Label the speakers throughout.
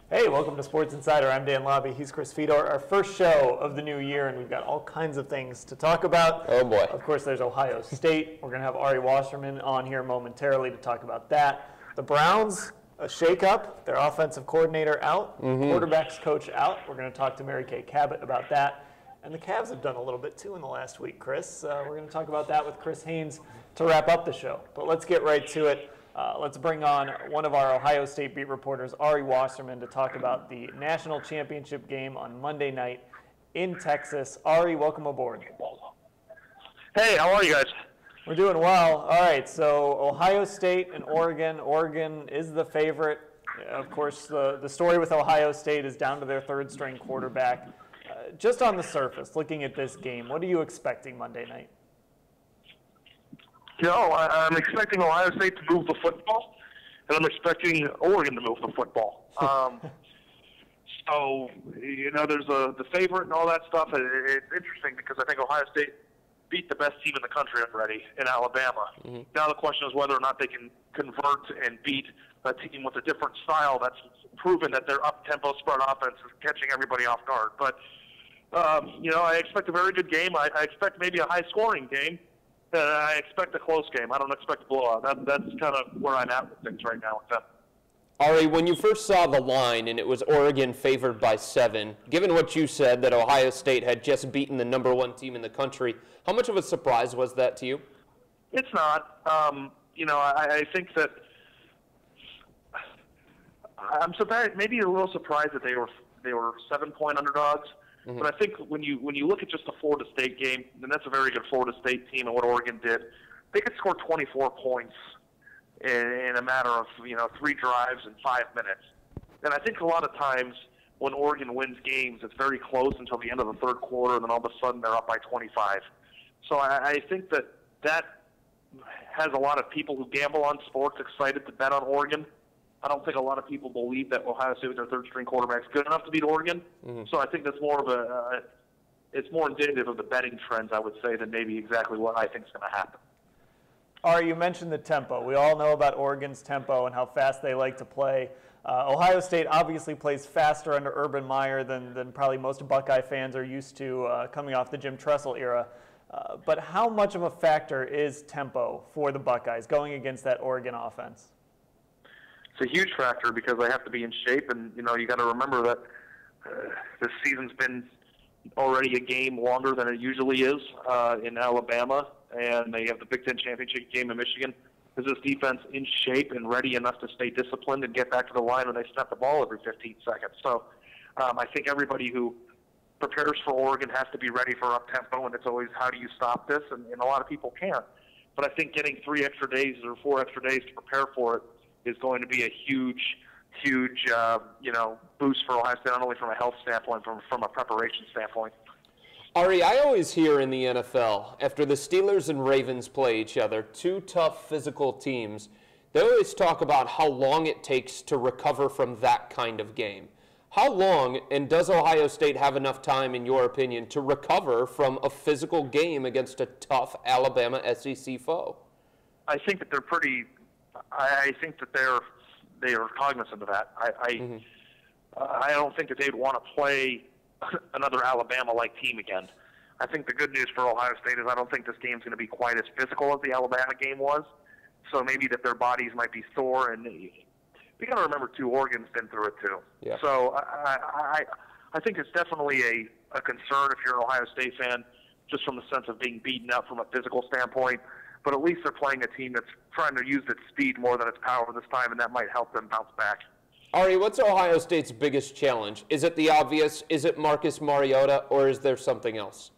Speaker 1: Hey, welcome to Sports Insider. I'm Dan Labbe. He's Chris Fedor. Our first show of the new year, and we've got all kinds of things to talk about.
Speaker 2: Oh, boy.
Speaker 1: Of course, there's Ohio State. We're going to have Ari Wasserman on here momentarily to talk about that. The Browns, a shakeup. Their offensive coordinator out. Quarterback's coach out. We're going to talk to Kay Cabot about that. And the Cavs have done a little bit, too, in the last week, Chris. We're going to talk about that with Chris Haynes to wrap up the show. But let's get right to it. Let's bring on one of our Ohio State beat reporters, Ari Wasserman, to talk about the national championship game on Monday night in Texas. Ari, welcome aboard.
Speaker 3: Hey, how are you guys?
Speaker 1: We're doing well. All right, so Ohio State and Oregon. Oregon is the favorite. Of course, the story with Ohio State is down to their third-string quarterback. Just on the surface, looking at this game, what are you expecting Monday night?
Speaker 3: I'm expecting Ohio State to move the football, and I'm expecting Oregon to move the football. There's the favorite and all that stuff. It's interesting because I think Ohio State beat the best team in the country already in Alabama. Now the question is whether or not they can convert and beat a team with a different style that's proven that their up-tempo spread offense is catching everybody off guard. But, I expect a very good game. I expect maybe a high-scoring game. I expect a close game. I don't expect a blowout. That's kind of where I'm at with things right now with them.
Speaker 2: Ari, when you first saw the line and it was Oregon favored by 7, given what you said that Ohio State had just beaten the #1 team in the country, how much of a surprise was that to you?
Speaker 3: It's not. I think that I'm surprised, maybe a little surprised that they were 7-point underdogs. But I think when you look at just the Florida State game, and that's a very good Florida State team and what Oregon did, they could score 24 points in a matter of 3 drives in 5 minutes. And I think a lot of times when Oregon wins games, it's very close until the end of the third quarter, and then all of a sudden they're up by 25. So I think that has a lot of people who gamble on sports excited to bet on Oregon. I don't think a lot of people believe that Ohio State with their third-string quarterback is good enough to beat Oregon. So I think that's more of it's more indicative of the betting trends, I would say, than maybe exactly what I think is going to happen.
Speaker 1: Ari, you mentioned the tempo. We all know about Oregon's tempo and how fast they like to play. Ohio State obviously plays faster under Urban Meyer than probably most Buckeye fans are used to coming off the Jim Tressel era. But how much of a factor is tempo for the Buckeyes going against that Oregon offense?
Speaker 3: It's a huge factor because they have to be in shape, and you got to remember that this season's been already a game longer than it usually is in Alabama, and they have the Big Ten championship game in Michigan. Is this defense in shape and ready enough to stay disciplined and get back to the line when they snap the ball every 15 seconds? So I think everybody who prepares for Oregon has to be ready for up-tempo, and it's always how do you stop this, and a lot of people can't. But I think getting 3 extra days or 4 extra days to prepare for it is going to be a huge boost for Ohio State, not only from a health standpoint, from a preparation standpoint.
Speaker 2: Ari, I always hear in the NFL, after the Steelers and Ravens play each other, 2 tough physical teams, they always talk about how long it takes to recover from that kind of game. How long, and does Ohio State have enough time, in your opinion, to recover from a physical game against a tough Alabama SEC foe?
Speaker 3: I think that I think that they are cognizant of that. I don't think that they'd want to play another Alabama-like team again. I think the good news for Ohio State is I don't think this game's going to be quite as physical as the Alabama game was. So maybe that their bodies might be sore, and we got to remember too, Oregon's been through it too. Yeah. So I think it's definitely a concern if you're an Ohio State fan, just from the sense of being beaten up from a physical standpoint. But at least they're playing a team that's trying to use its speed more than its power this time, and that might help them bounce back.
Speaker 2: Ari, what's Ohio State's biggest challenge? Is it the obvious? Is it Marcus Mariota, or is there something else?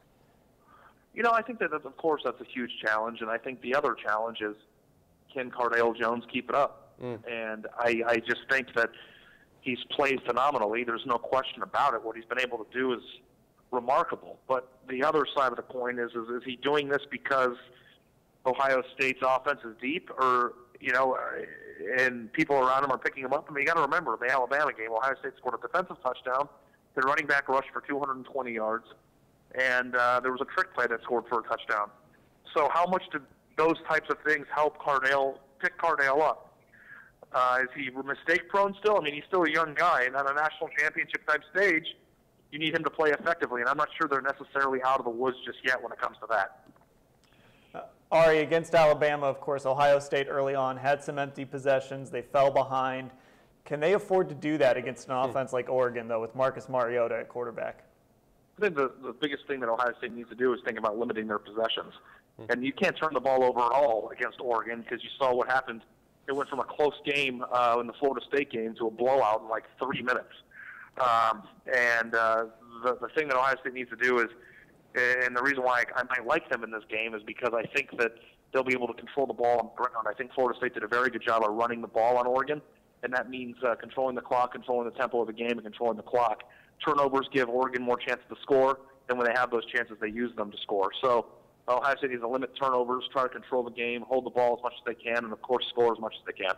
Speaker 3: I think that, of course, that's a huge challenge, and I think the other challenge is, can Cardale Jones keep it up? And I just think that he's played phenomenally. There's no question about it. What he's been able to do is remarkable. But the other side of the coin is he doing this because Ohio State's offense is deep, or and people around him are picking him up? I mean, you got to remember, in the Alabama game, Ohio State scored a defensive touchdown. Their running back rushed for 220 yards, and there was a trick play that scored for a touchdown. So how much did those types of things help pick Cardale up? Is he mistake-prone still? I mean, he's still a young guy, and on a national championship-type stage, you need him to play effectively, and I'm not sure they're necessarily out of the woods just yet when it comes to that.
Speaker 1: Ari, against Alabama, of course, Ohio State early on had some empty possessions. They fell behind. Can they afford to do that against an offense like Oregon, though, with Marcus Mariota at quarterback?
Speaker 3: I think the biggest thing that Ohio State needs to do is think about limiting their possessions. And you can't turn the ball over at all against Oregon because you saw what happened. It went from a close game in the Florida State game to a blowout in like 3 minutes. The thing that Ohio State needs to do is, and the reason why I might like them in this game is because I think that they'll be able to control the ball on the ground. I think Florida State did a very good job of running the ball on Oregon, and that means controlling the clock, controlling the tempo of the game, and controlling the clock. Turnovers give Oregon more chances to score, and when they have those chances, they use them to score. So Ohio State needs to limit turnovers, try to control the game, hold the ball as much as they can, and, of course, score as much as they can.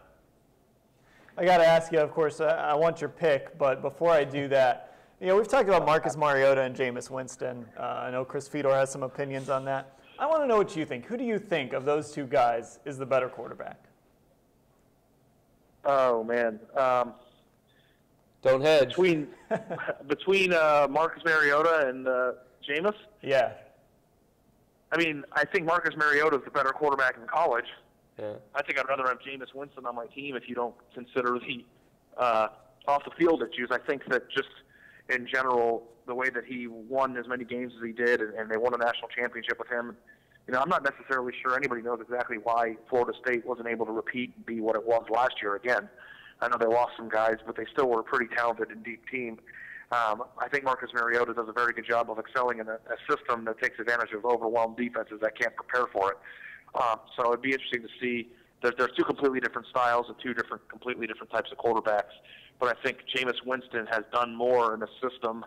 Speaker 1: I got to ask you, of course, I want your pick, but before I do that, we've talked about Marcus Mariota and Jameis Winston. I know Chris Fedor has some opinions on that. I want to know what you think. Who do you think of those two guys is the better quarterback?
Speaker 3: Oh, man.
Speaker 2: Don't hedge.
Speaker 3: Between Marcus Mariota and Jameis?
Speaker 1: Yeah.
Speaker 3: I mean, I think Marcus Mariota is the better quarterback in college.
Speaker 2: Yeah.
Speaker 3: I think I'd rather have Jameis Winston on my team if you don't consider the off-the-field issues. I think that just in general, the way that he won as many games as he did, and they won a national championship with him, I'm not necessarily sure anybody knows exactly why Florida State wasn't able to repeat and be what it was last year again. I know they lost some guys, but they still were a pretty talented and deep team. I think Marcus Mariota does a very good job of excelling in a system that takes advantage of overwhelmed defenses that can't prepare for it. So it'd be interesting to see. There's two completely different styles and completely different types of quarterbacks. But I think Jameis Winston has done more in a system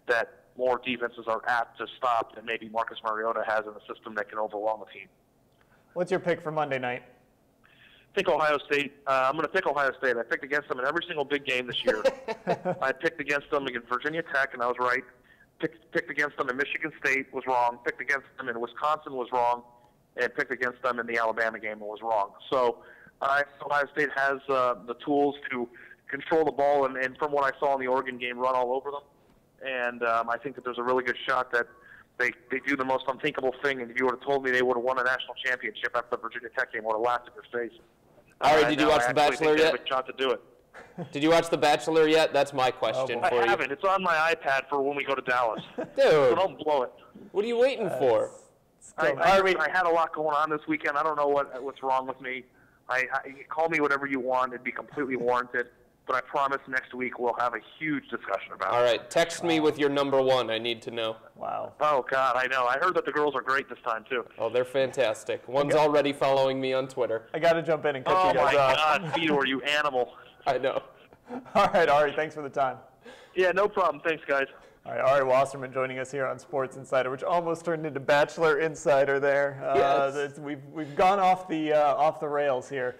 Speaker 3: that more defenses are apt to stop than maybe Marcus Mariota has in a system that can overwhelm a team.
Speaker 1: What's your pick for Monday night?
Speaker 3: Pick Ohio State. I'm going to pick Ohio State. I picked against them in every single big game this year. I picked against them against Virginia Tech, and I was right. Picked against them in Michigan State, was wrong. Picked against them in Wisconsin, was wrong. And picked against them in the Alabama game, and was wrong. So Ohio State has the tools to control the ball, and from what I saw in the Oregon game, run all over them. And I think that there's a really good shot that they do the most unthinkable thing, and if you would have told me they would have won a national championship after the Virginia Tech game, I would have laughed in your face.
Speaker 2: Ari, did you watch The Bachelor yet?
Speaker 3: I have a shot to do it.
Speaker 2: Did you watch The Bachelor yet? That's my question for you.
Speaker 3: I haven't. It's on my iPad for when we go to Dallas.
Speaker 2: Dude.
Speaker 3: So don't blow it.
Speaker 2: What are you waiting for?
Speaker 3: I had a lot going on this weekend. I don't know what's wrong with me. Call me whatever you want. It'd be completely warranted. But I promise next week we'll have a huge discussion about it.
Speaker 2: All right. Text me with your number one. I need to know.
Speaker 1: Wow.
Speaker 3: Oh, God, I know. I heard that the girls are great this time, too.
Speaker 2: Oh, they're fantastic. One's already following me on Twitter.
Speaker 1: I got to jump in and cut you guys off.
Speaker 3: Oh, my God, Fedor, you animal.
Speaker 2: I know.
Speaker 1: All right, Ari, thanks for the time.
Speaker 3: Yeah, no problem. Thanks, guys.
Speaker 1: All right, Ari Wasserman joining us here on Sports Insider, which almost turned into Bachelor Insider there.
Speaker 2: Yes.
Speaker 1: We've gone off the rails here.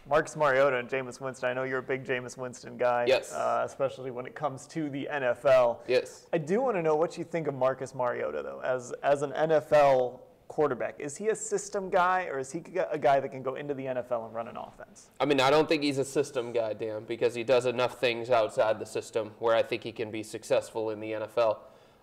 Speaker 1: Marcus Mariota and Jameis Winston. I know you're a big Jameis Winston guy,
Speaker 2: yes,
Speaker 1: especially when it comes to the NFL.
Speaker 2: Yes.
Speaker 1: I do want to know what you think of Marcus Mariota, though, as an NFL quarterback. Is he a system guy, or is he a guy that can go into the NFL and run an offense?
Speaker 2: I mean, I don't think he's a system guy, Dan, because he does enough things outside the system where I think he can be successful in the NFL.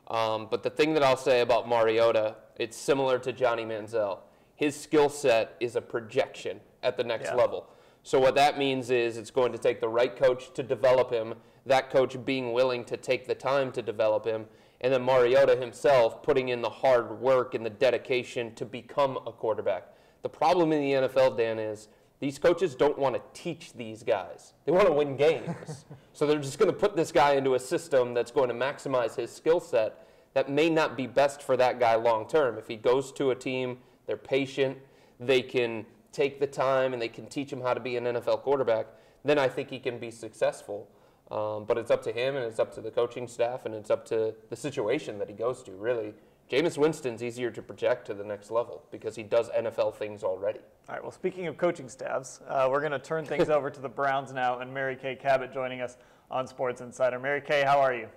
Speaker 2: But the thing that I'll say about Mariota, it's similar to Johnny Manziel. His skill set is a projection at the next level. So what that means is it's going to take the right coach to develop him, that coach being willing to take the time to develop him, and then Mariota himself putting in the hard work and the dedication to become a quarterback. The problem in the NFL, Dan, is these coaches don't want to teach these guys. They want to win games. So they're just going to put this guy into a system that's going to maximize his skill set that may not be best for that guy long term. If he goes to a team, they're patient, they can take the time, and they can teach him how to be an NFL quarterback, then I think he can be successful. But it's up to him, and it's up to the coaching staff, and it's up to the situation that he goes to, really. Jameis Winston's easier to project to the next level because he does NFL things already. All
Speaker 1: right, well, speaking of coaching staffs, we're going to turn things over to the Browns now, and Mary Kay Cabot joining us on Sports Insider. Mary Kay, how are you?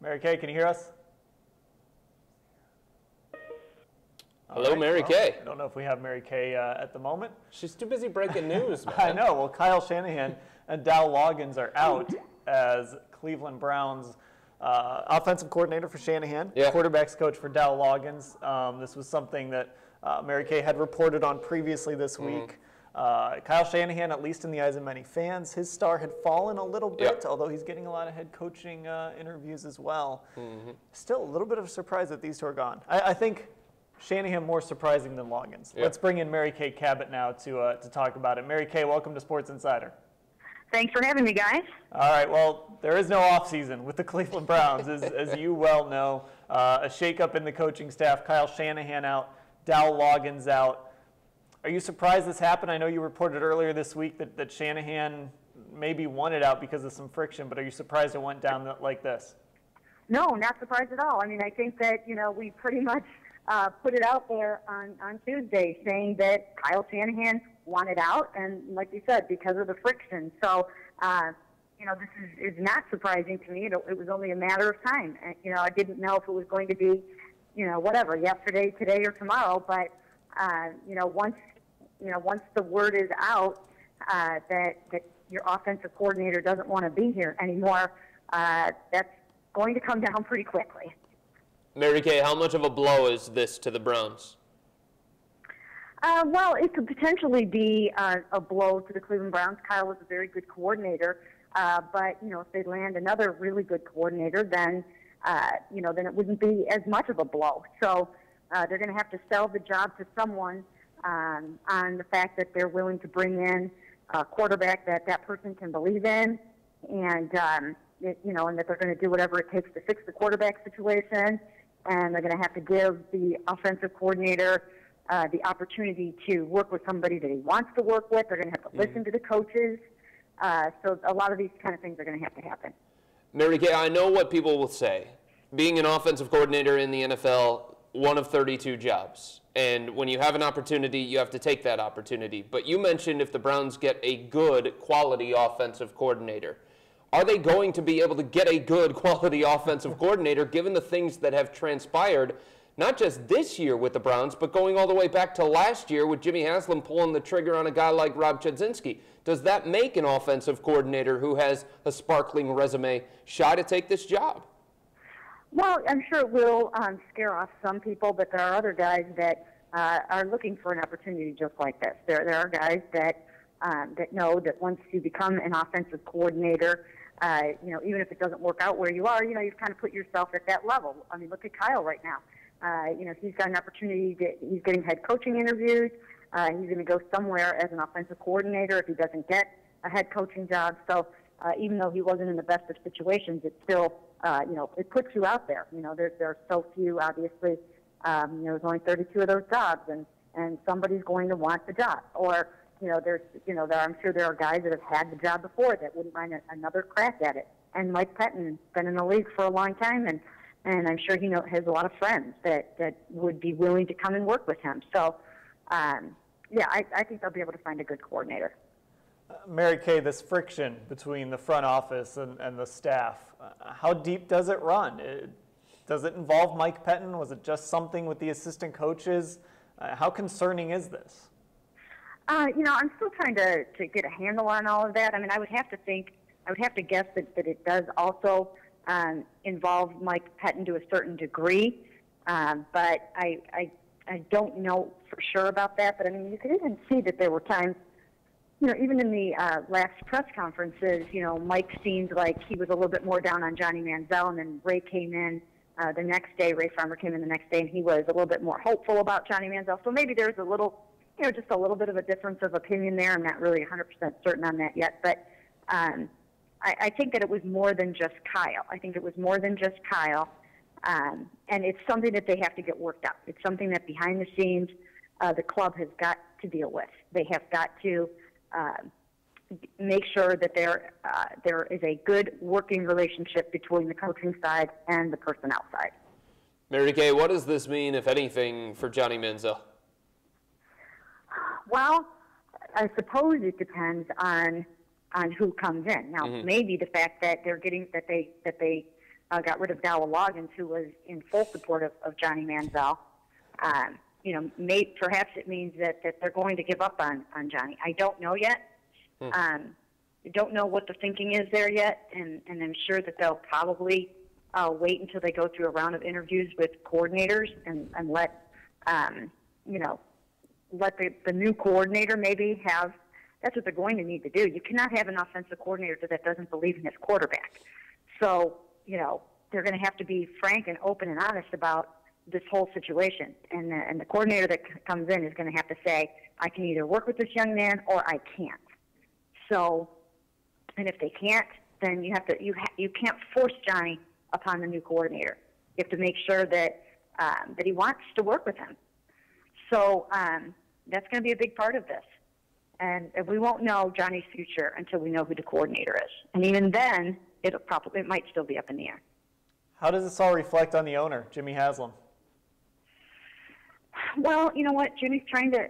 Speaker 1: Mary Kay, can you hear us?
Speaker 2: Hello, Mary Kay.
Speaker 1: I don't know if we have Mary Kay at the moment.
Speaker 2: She's too busy breaking news, man.
Speaker 1: I know. Well, Kyle-Shanahan and Dow Loggins are out as Cleveland Browns offensive coordinator for Shanahan, quarterbacks coach for Dow Loggins. This was something that Mary Kay had reported on previously this week. Kyle Shanahan, at least in the eyes of many fans, his star had fallen a little bit, although he's getting a lot of head coaching interviews as well. Still a little bit of a surprise that these two are gone. I think Shanahan more surprising than Loggins. Let's bring in Mary Kay Cabot now to talk about it. Mary Kay, welcome to Sports Insider.
Speaker 4: Thanks for having me, guys.
Speaker 1: All right, well, there is no offseason with the Cleveland Browns, as you well know. A shakeup in the coaching staff, Kyle Shanahan out, Dow Loggins out. Are you surprised this happened? I know you reported earlier this week that Shanahan maybe wanted out because of some friction, but are you surprised it went down like this?
Speaker 4: No, not surprised at all. I mean, I think that, we pretty much put it out there on Tuesday saying that Kyle Shanahan wanted out, and like you said, because of the friction. So, this is not surprising to me. It was only a matter of time. I didn't know if it was going to be, yesterday, today, or tomorrow. But, once the word is out that your offensive coordinator doesn't want to be here anymore, that's going to come down pretty quickly.
Speaker 2: Mary Kay, how much of a blow is this to the Browns?
Speaker 4: Well, it could potentially be a blow to the Cleveland Browns. Kyle was a very good coordinator, but if they land another really good coordinator, then then it wouldn't be as much of a blow. So they're going to have to sell the job to someone on the fact that they're willing to bring in a quarterback that person can believe in, and and that they're going to do whatever it takes to fix the quarterback situation, and they're going to have to give the offensive coordinator the opportunity to work with somebody that he wants to work with. They're going to have to listen to the coaches. So a lot of these kind of things are going to have to happen.
Speaker 2: Mary Kay, I know what people will say. Being an offensive coordinator in the NFL, one of 32 jobs. And when you have an opportunity, you have to take that opportunity. But you mentioned if the Browns get a good quality offensive coordinator. Are they going to be able to get a good quality offensive coordinator given the things that have transpired, not just this year with the Browns, but going all the way back to last year with Jimmy Haslam pulling the trigger on a guy like Rob Chudzinski? Does that make an offensive coordinator who has a sparkling resume shy to take this job?
Speaker 4: Well, I'm sure it will scare off some people, but there are other guys that are looking for an opportunity just like this. There are guys that know that once you become an offensive coordinator, even if it doesn't work out where you are, you've kind of put yourself at that level. I mean, look at Kyle right now. He's got an opportunity. He's getting head coaching interviews. He's going to go somewhere as an offensive coordinator if he doesn't get a head coaching job. So even though he wasn't in the best of situations, it still, it puts you out there. There are so few, obviously. There's only 32 of those jobs, and somebody's going to want the job. Or, I'm sure there are guys that have had the job before that wouldn't mind another crack at it. And Mike Pettin's been in the league for a long time, and I'm sure he has a lot of friends that would be willing to come and work with him. So, I think they'll be able to find a good coordinator.
Speaker 1: Mary Kay, this friction between the front office and the staff, how deep does it run? Does it involve Mike Pettin? Was it just something with the assistant coaches? How concerning is this?
Speaker 4: I'm still trying to get a handle on all of that. I mean, I would have to guess that it does also involve Mike Pettin to a certain degree, but I don't know for sure about that. But I mean, you could even see that there were times, even in the last press conferences, Mike seemed like he was a little bit more down on Johnny Manziel, and then Ray came in the next day. Ray Farmer came in the next day, and he was a little bit more hopeful about Johnny Manziel. So maybe there's a little, just a little bit of a difference of opinion there. I'm not really 100% certain on that yet, but I think that it was more than just Kyle. I think it was more than just Kyle, and it's something that they have to get worked out. It's something that behind the scenes the club has got to deal with. They have got to make sure that there is a good working relationship between the coaching side and the personnel side.
Speaker 2: Mary Kay, what does this mean, if anything, for Johnny Manziel?
Speaker 4: Well, I suppose it depends on who comes in. Now, maybe the fact that they got rid of Dow Loggins, who was in full support of Johnny Manziel, Perhaps it means that they're going to give up on Johnny. I don't know yet. I don't know what the thinking is there yet, and I'm sure that they'll probably wait until they go through a round of interviews with coordinators and let the new coordinator maybe have. That's what they're going to need to do. You cannot have an offensive coordinator that doesn't believe in his quarterback. So, they're going to have to be frank and open and honest about this whole situation. And the coordinator that comes in is going to have to say, I can either work with this young man or I can't. So, and if they can't, then you can't force Johnny upon the new coordinator. You have to make sure that he wants to work with him. So that's going to be a big part of this. And we won't know Johnny's future until we know who the coordinator is. And even then, it might still be up in the air.
Speaker 1: How does this all reflect on the owner, Jimmy Haslam?
Speaker 4: Well, you know what? Jimmy's trying to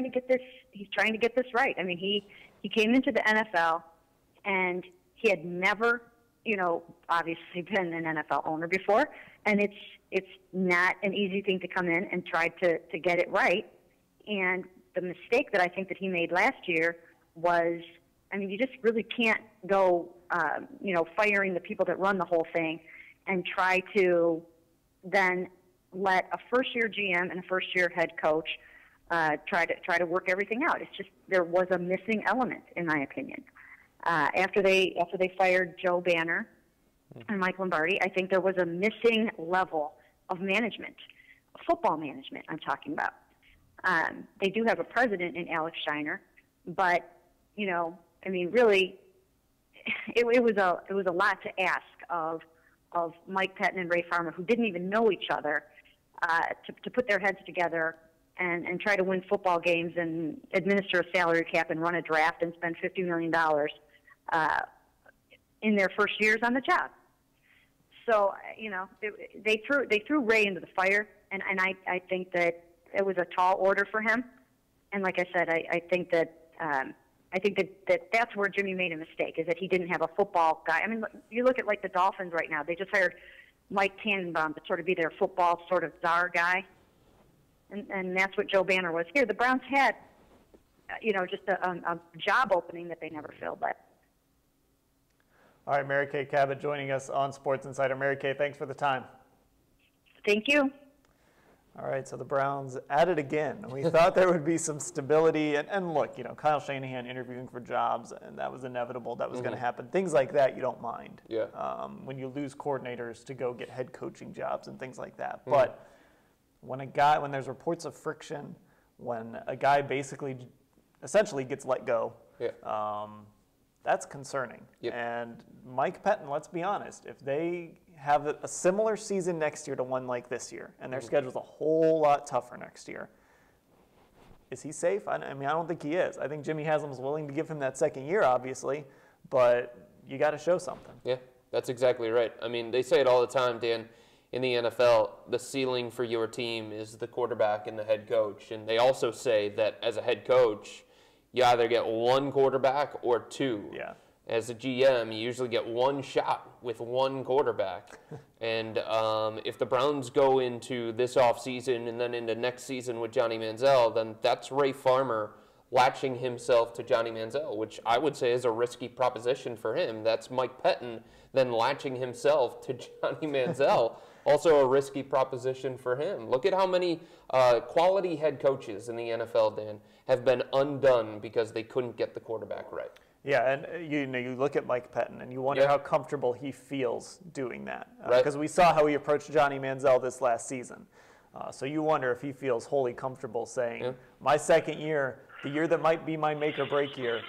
Speaker 4: get this. He's trying to get this right. I mean, he came into the NFL, and he had never, obviously been an NFL owner before, and it's not an easy thing to come in and try to get it right. And the mistake that I think that he made last year was, you just really can't go, firing the people that run the whole thing and try to then let a first-year GM and a first-year head coach try to work everything out. It's just there was a missing element, in my opinion. After they fired Joe Banner and Mike Lombardi, I think there was a missing level of management, football management. I'm talking about. They do have a president in Alex Scheiner, but really, it was a lot to ask of Mike Pettine and Ray Farmer, who didn't even know each other, to put their heads together and try to win football games and administer a salary cap and run a draft and spend $50 million in their first years on the job. So, they threw Ray into the fire, and I think that it was a tall order for him. And like I said, I think that that's where Jimmy made a mistake, is that he didn't have a football guy. You look at like the Dolphins right now. They just hired Mike Tannenbaum to sort of be their football sort of czar guy. And that's what Joe Banner was here. The Browns had, just a job opening that they never filled. But.
Speaker 1: All right, Mary Kay Cabot joining us on Sports Insider. Mary Kay, thanks for the time.
Speaker 4: Thank you.
Speaker 1: All right, so the Browns at it again. We thought there would be some stability. And look, Kyle Shanahan interviewing for jobs, and that was inevitable. That was going to happen. Things like that you don't mind.
Speaker 2: Yeah.
Speaker 1: When you lose coordinators to go get head coaching jobs and things like that. But when there's reports of friction, when a guy essentially gets let go, that's concerning.
Speaker 2: Yep.
Speaker 1: And Mike Pettine, let's be honest, if they have a similar season next year to one like this year, and their schedule's a whole lot tougher next year, is he safe? I don't think he is. I think Jimmy Haslam's willing to give him that second year, obviously, but you got to show something.
Speaker 2: Yeah, that's exactly right. They say it all the time, Dan. In the NFL, the ceiling for your team is the quarterback and the head coach. And they also say that as a head coach, you either get one quarterback or two.
Speaker 1: Yeah.
Speaker 2: As a GM, you usually get one shot with one quarterback. And if the Browns go into this offseason and then into next season with Johnny Manziel, then that's Ray Farmer latching himself to Johnny Manziel, which I would say is a risky proposition for him. That's Mike Pettine then latching himself to Johnny Manziel. Also a risky proposition for him. Look at how many quality head coaches in the NFL, Dan, have been undone because they couldn't get the quarterback right.
Speaker 1: Yeah, and you look at Mike Pettine and you wonder how comfortable he feels doing that. Because we saw how he approached Johnny Manziel this last season. So you wonder if he feels wholly comfortable saying, my second year, the year that might be my make or break year,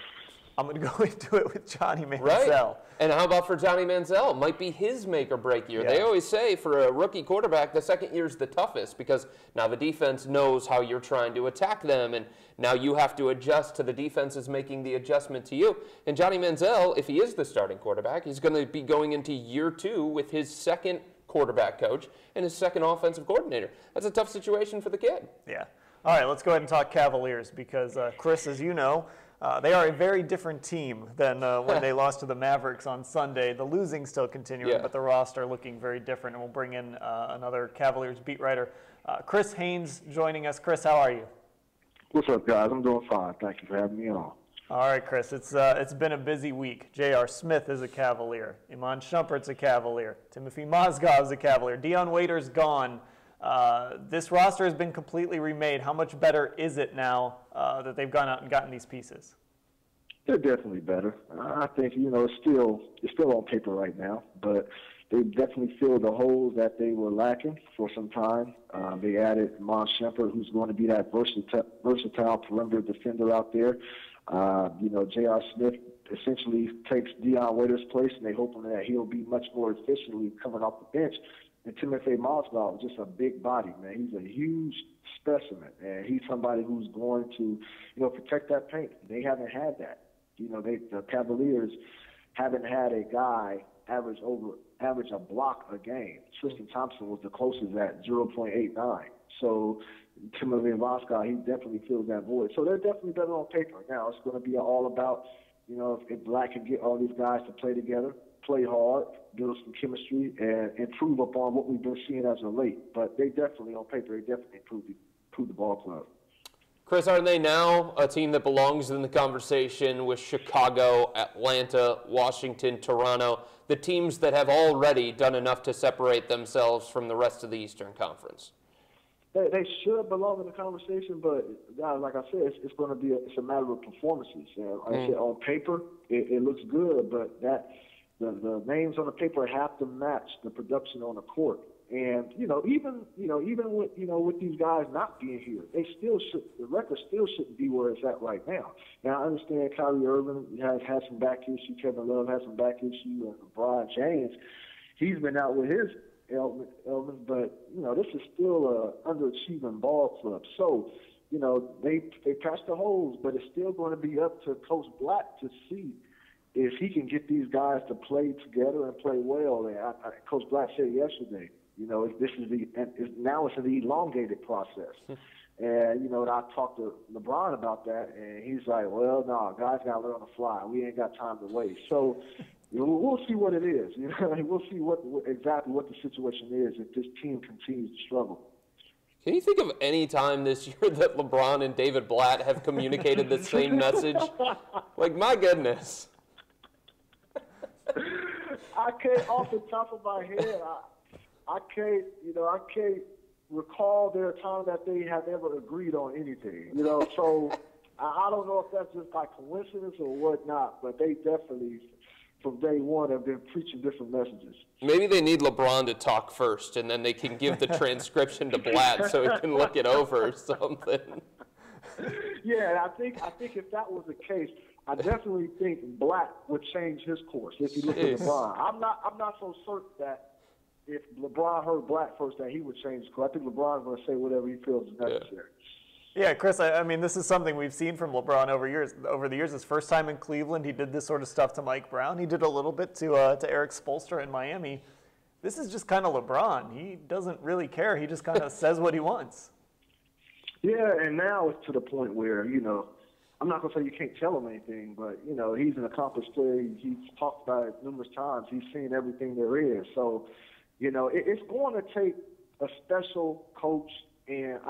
Speaker 1: I'm going to go into it with Johnny Manziel.
Speaker 2: Right. And how about for Johnny Manziel? Might be his make or break year. Yeah. They always say for a rookie quarterback, the second year is the toughest because now the defense knows how you're trying to attack them, and now you have to adjust to the defense is making the adjustment to you. And Johnny Manziel, if he is the starting quarterback, he's going to be going into year two with his second quarterback coach and his second offensive coordinator. That's a tough situation for the kid.
Speaker 1: Yeah. All right, let's go ahead and talk Cavaliers because, Chris, as you know, they are a very different team than when they lost to the Mavericks on Sunday. The losing still continuing, but the roster looking very different. And we'll bring in another Cavaliers beat writer, Chris Haynes joining us. Chris, how are you?
Speaker 5: What's up, guys? I'm doing fine. Thank you for having me on.
Speaker 1: All right, Chris. It's been a busy week. J.R. Smith is a Cavalier. Iman Shumpert's a Cavalier. Timothy Mozgov's a Cavalier. Dion Waiters gone. This roster has been completely remade. How much better is it now that they've gone out and gotten these pieces?
Speaker 5: They're definitely better. I think, it's still on paper right now, but they definitely filled the holes that they were lacking for some time. They added Iman Shumpert, who's going to be that versatile perimeter defender out there. J.R. Smith essentially takes Dion Waiters' place, and they hoping that he'll be much more efficiently coming off the bench. And Timothy Mozgov is just a big body, man. He's a huge specimen, and he's somebody who's going to, protect that paint. They haven't had that. The Cavaliers haven't had a guy average a block a game. Tristan Thompson was the closest at 0.89. So Timothy Mozgov, he definitely fills that void. So they're definitely better on paper. Now it's going to be all about, if Black can get all these guys to play together, play hard, build some chemistry, and improve upon what we've been seeing as of late. But they definitely, on paper, they definitely improved the ball club.
Speaker 2: Chris, are they now a team that belongs in the conversation with Chicago, Atlanta, Washington, Toronto, the teams that have already done enough to separate themselves from the rest of the Eastern Conference?
Speaker 5: They should belong in the conversation, but like I said, it's going to be it's a matter of performances. Like I said, on paper, it looks good, but the names on the paper have to match the production on the court. And even with these guys not being here, the record still shouldn't be where it's at right now. Now I understand Kyrie Irving has some back issue, Kevin Love has some back issue, and LeBron-James, he's been out with his ailments, but this is still a underachieving ball club. So they patched the holes, but it's still going to be up to Coach Blatt to see if he can get these guys to play together and play well. And Coach Blatt said yesterday, now it's an elongated process. And, I talked to LeBron about that, and he's like, well, no, guys got to learn on the fly. We ain't got time to waste. So we'll see what it is. We'll see exactly what the situation is if this team continues to struggle.
Speaker 2: Can you think of any time this year that LeBron and David Blatt have communicated the same message? Like, my goodness.
Speaker 5: I can't, off the top of my head, I can't recall their time that they have ever agreed on anything. So I don't know if that's just by coincidence or whatnot, but they definitely, from day one, have been preaching different messages.
Speaker 2: Maybe they need LeBron to talk first, and then they can give the transcription to Blatt so he can look it over or something.
Speaker 5: Yeah, I think if that was the case, I definitely think Blatt would change his course if he looked at LeBron. I'm not so certain that if LeBron heard Blatt first that he would change his course. I think LeBron's going to say whatever he feels is necessary.
Speaker 1: Yeah, Chris, I mean, this is something we've seen from LeBron over the years. His first time in Cleveland, he did this sort of stuff to Mike Brown. He did a little bit to Eric Spoelstra in Miami. This is just kind of LeBron. He doesn't really care. He just kind of says what he wants. Yeah,
Speaker 5: and now it's to the point where, I'm not going to say you can't tell him anything, but, he's an accomplished player. He's talked about it numerous times. He's seen everything there is. So, it's going to take a special coach, and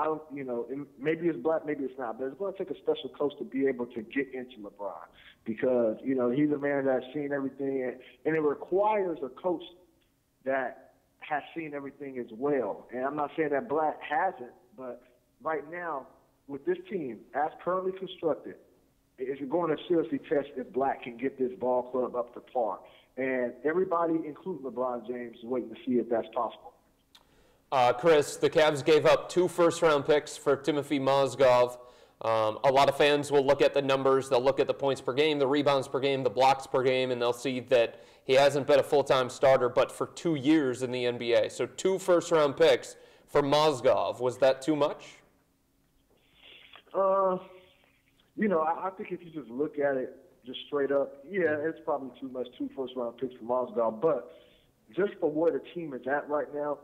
Speaker 5: maybe it's Black, maybe it's not, but it's going to take a special coach to be able to get into LeBron because, he's a man that's seen everything, and it requires a coach that has seen everything as well. And I'm not saying that Black hasn't, but right now, with this team, as currently constructed, it's going to seriously test if Black can get this ball club up to par. And everybody, including LeBron-James, is waiting to see if that's possible.
Speaker 2: Chris, the Cavs gave up 2 first-round picks for Timothy Mozgov. A lot of fans will look at the numbers. They'll look at the points per game, the rebounds per game, the blocks per game, and they'll see that he hasn't been a full-time starter but for 2 years in the NBA. So 2 first-round picks for Mozgov. Was that too much?
Speaker 5: I think if you just look at it just straight up, yeah, it's probably too much, 2 first-round picks for Mozgov. But just for where the team is at right now,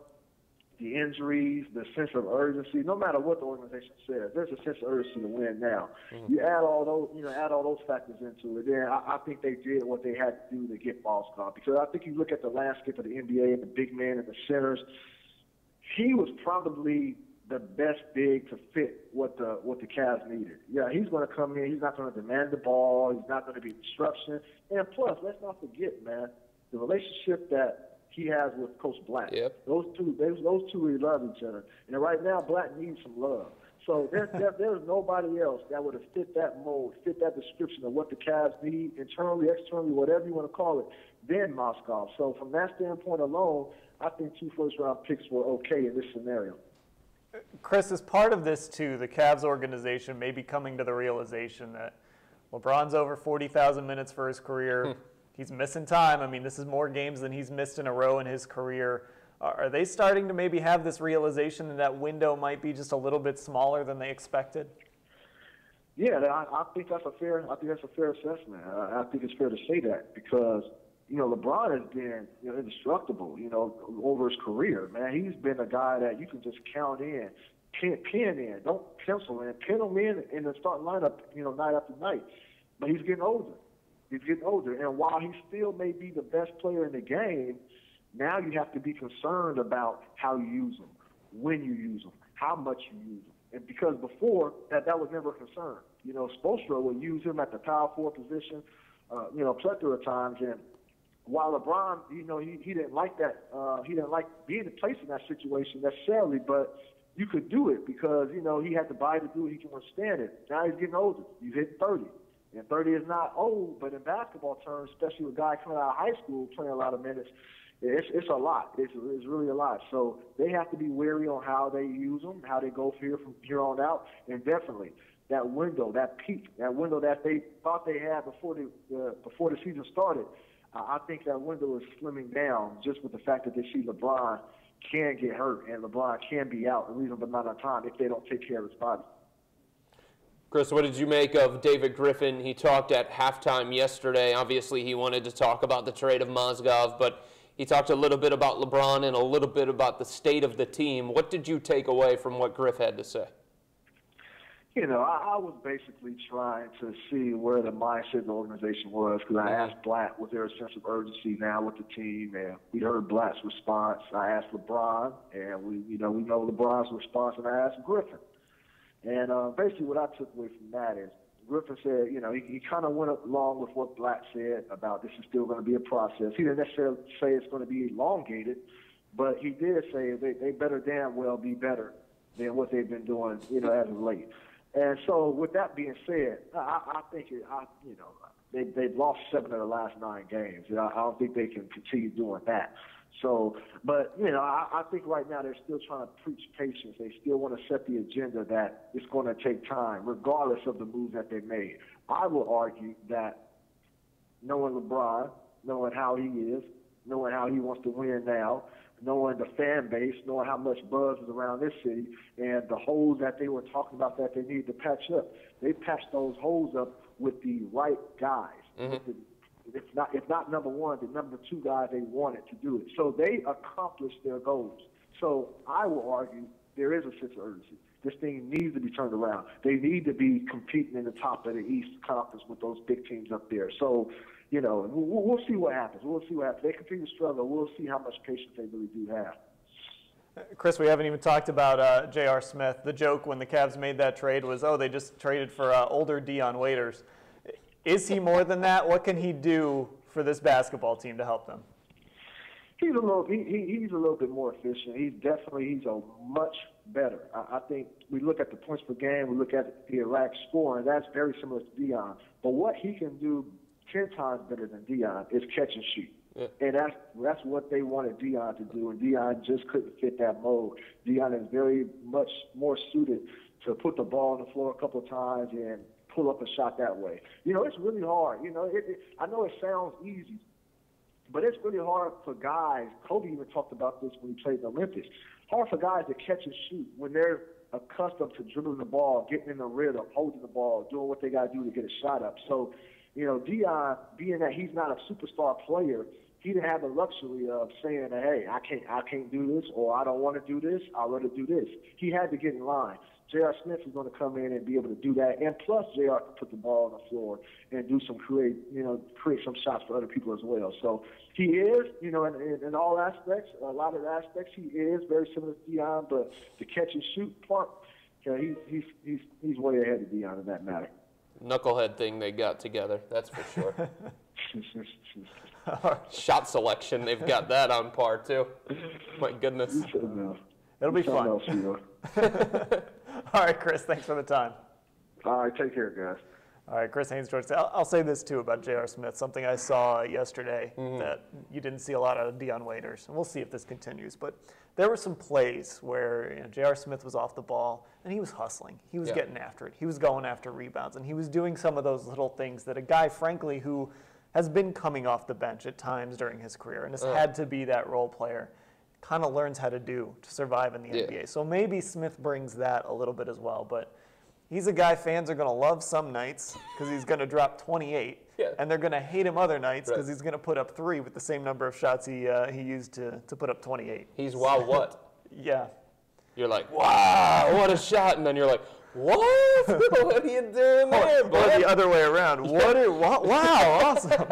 Speaker 5: the injuries, the sense of urgency, no matter what the organization says, there's a sense of urgency to win now. Mm-hmm. You add all those factors into it, then I think they did what they had to do to get Mozgov. Because I think you look at the landscape of the NBA and the big men and the centers, he was probably the best big to fit what the Cavs needed. Yeah, he's going to come in. He's not going to demand the ball. He's not going to be disruption. And plus, let's not forget, man, the relationship that he has with Coach Blatt.
Speaker 2: Yep.
Speaker 5: Those two really love each other. And right now, Blatt needs some love. So there's nobody else that would have fit that mold, fit that description of what the Cavs need, internally, externally, whatever you want to call it, than Moskov. So from that standpoint alone, I think 2 first-round picks were okay in this scenario.
Speaker 1: Chris, as part of this, too, the Cavs organization may be coming to the realization that LeBron's over 40,000 minutes for his career. He's missing time. I mean, this is more games than he's missed in a row in his career. Are they starting to maybe have this realization that that window might be just a little bit smaller than they expected?
Speaker 5: Yeah, I think that's a fair assessment. I think it's fair to say that because, you know, LeBron has been, you know, indestructible, you know, over his career, man. He's been a guy that you can just count in, pin in, don't pencil in, pin him in the starting lineup, you know, night after night. But he's getting older. And while he still may be the best player in the game, now you have to be concerned about how you use them, when you use them, how much you use them. And because before, that was never a concern. You know, Spoelstra would use him at the power forward position, you know, a plethora of times. And while LeBron, you know, he didn't like that. He didn't like being placed in that situation necessarily, but you could do it because, you know, he had the body to do it. He can withstand it. Now he's getting older. He's hitting 30. And 30 is not old, but in basketball terms, especially with a guy coming out of high school playing a lot of minutes, it's a lot. It's really a lot. So they have to be wary on how they use them, how they go from here on out, and definitely that window, that peak, that window that they thought they had before the season started. I think that window is slimming down just with the fact that they see LeBron can get hurt and LeBron can be out a reasonable amount of time if they don't take care of his body.
Speaker 2: Chris, what did you make of David Griffin? He talked at halftime yesterday. Obviously, he wanted to talk about the trade of Mozgov, but he talked a little bit about LeBron and a little bit about the state of the team. What did you take away from what Griff had to say?
Speaker 5: You know, I was basically trying to see where the mindset of the organization was because I asked Blatt, was there a sense of urgency now with the team? And we heard Blatt's response. I asked LeBron, and we know LeBron's response, and I asked Griffin. And basically what I took away from that is Griffin said, you know, he kind of went along with what Blatt said about this is still going to be a process. He didn't necessarily say it's going to be elongated, but he did say they better damn well be better than what they've been doing, you know, as of late. And so with that being said, I think, they've lost 7 of the last 9 games. I don't think they can continue doing that. So, but, you know, I think right now they're still trying to preach patience. They still want to set the agenda that it's going to take time, regardless of the moves that they made. I will argue that knowing LeBron, knowing how he is, knowing how he wants to win now, knowing the fan base, knowing how much buzz is around this city, and the holes that they were talking about that they needed to patch up, they patched those holes up with the right guys. Mm-hmm. If not number one, the number 2 guy they wanted to do it. So they accomplished their goals. So I will argue there is a sense of urgency. This thing needs to be turned around. They need to be competing in the top of the East Conference with those big teams up there. So, you know, we'll see what happens. They continue to struggle. We'll see how much patience they really do have.
Speaker 1: Chris, we haven't even talked about J.R. Smith. The joke when the Cavs made that trade was, they just traded for older Dion Waiters. Is he more than that? What can he do for this basketball team to help them?
Speaker 5: He's a little bit more efficient. He's a much better. I think we look at the points per game, we look at the Iraq score, and that's very similar to Dion. But what he can do 10 times better than Dion is catch and shoot. Yeah. And that's what they wanted Dion to do, and Dion just couldn't fit that mold. Dion is very much more suited to put the ball on the floor a couple of times and pull up a shot that way. You know, it's really hard. You know, I know it sounds easy, but it's really hard for guys. Kobe even talked about this when he played the Olympics. Hard for guys to catch and shoot when they're accustomed to dribbling the ball, getting in the rhythm, holding the ball, doing what they got to do to get a shot up. So, you know, Dion, being that he's not a superstar player, he didn't have the luxury of saying, hey, I can't do this, or I don't want to do this, I'd rather do this. He had to get in line. J.R. Smith is going to come in and be able to do that, and plus J.R. can put the ball on the floor and do some create some shots for other people as well. So he is, in all aspects, a lot of aspects, he is very similar to Deion, but the catch and shoot part, he's way ahead of Deion in that matter.
Speaker 2: Knucklehead thing they got together, that's for sure. Shot selection, they've got that on par too. My goodness.
Speaker 1: It'll be fun. All right, Chris, thanks for the time.
Speaker 5: All right, take care, guys.
Speaker 1: All right, Chris Haynes, George. I'll say this, too, about J.R. Smith, something I saw yesterday that you didn't see a lot of Deion Waiters, and we'll see if this continues. But there were some plays where J.R. Smith was off the ball, and he was hustling. He was getting after it. He was going after rebounds, and he was doing some of those little things that a guy, frankly, who has been coming off the bench at times during his career and has had to be that role player, kind of learns how to do to survive in the NBA. So maybe Smith brings that a little bit as well. But he's a guy fans are going to love some nights because he's going to drop 28, and they're going to hate him other nights because he's going to put up 3 with the same number of shots he used to put up 28.
Speaker 2: He's wow what?
Speaker 1: Yeah.
Speaker 2: You're like, wow, what a shot. And then you're like, what? What are you doing there, bud?
Speaker 1: Or the other way around. Wow, awesome.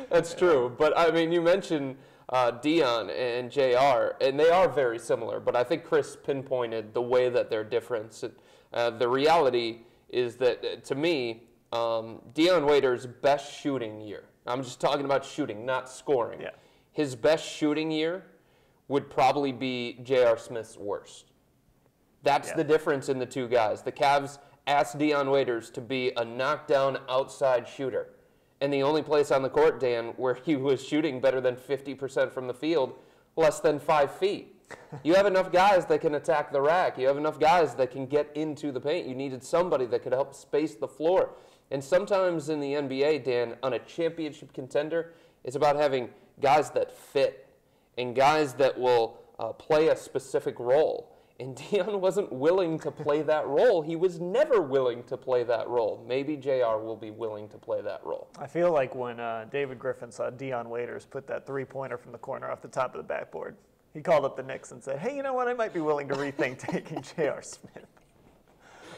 Speaker 2: That's true. But, I mean, you mentioned Deion and JR, and they are very similar, but I think Chris pinpointed the way that they're different. The reality is that, to me, Deion Waiters' best shooting year, I'm just talking about shooting, not scoring.
Speaker 1: Yeah.
Speaker 2: His best shooting year would probably be J.R. Smith's worst. That's the difference in the two guys. The Cavs asked Deion Waiters to be a knockdown outside shooter. And the only place on the court, Dan, where he was shooting better than 50% from the field, less than 5 feet. You have enough guys that can attack the rack. You have enough guys that can get into the paint. You needed somebody that could help space the floor. And sometimes in the NBA, Dan, on a championship contender, it's about having guys that fit and guys that will play a specific role. And Deion wasn't willing to play that role. He was never willing to play that role. Maybe JR will be willing to play that role.
Speaker 1: I feel like when David Griffin saw Deion Waiters put that 3-pointer from the corner off the top of the backboard, he called up the Knicks and said, hey, you know what? I might be willing to rethink taking J.R. Smith.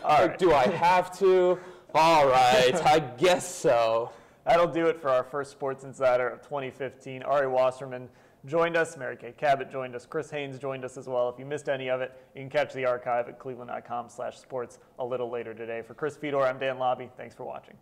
Speaker 2: Right. Do I have to? All right, I guess so.
Speaker 1: That'll do it for our first Sports Insider of 2015. Ari Wasserman joined us. Kay Cabot joined us. Chris Haynes joined us as well. If you missed any of it, you can catch the archive at cleveland.com/sports a little later today. For Chris Fedor, I'm Dan Labbe. Thanks for watching.